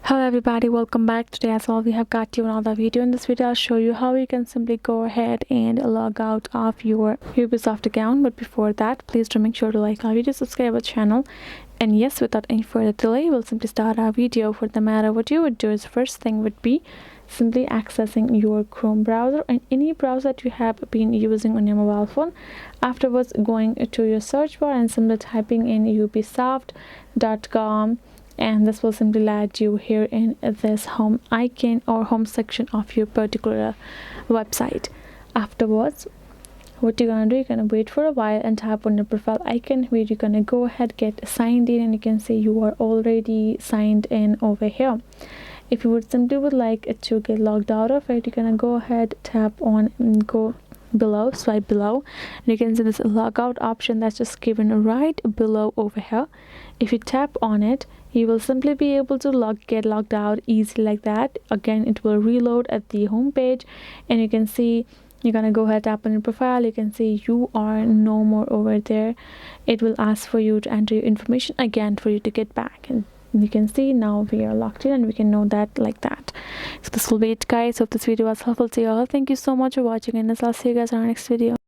Hello everybody, welcome back. Today as well we have got you another video. In this video I'll show you how you can simply go ahead and log out of your Ubisoft account. But before that, please do make sure to like our video, subscribe our channel, and yes, without any further delay, we'll simply start our video. For the matter, what you would do is first thing would be simply accessing your Chrome browser and any browser that you have been using on your mobile phone. Afterwards, going to your search bar and simply typing in ubisoft.com, and this will simply lead you here in this home icon or home section of your particular website. Afterwards, what you're gonna do, you're gonna wait for a while and tap on your profile icon where you're gonna go ahead, get signed in, and you can see you are already signed in over here. If you would simply like to get logged out of it, you're gonna go ahead, tap on and go below, swipe below, and you can see this logout option that's just given right below over here. If you tap on it, you will simply be able to get logged out easily like that. Again, it will reload at the home page, and you can see you're gonna go ahead, tap on your profile. You can see you are no more over there. It will ask for you to enter your information again for you to get back, and you can see now we are logged in and we can know that like that. So this will be it, guys. Hope this video was helpful to you all. Thank you so much for watching, and I'll see you guys in our next video.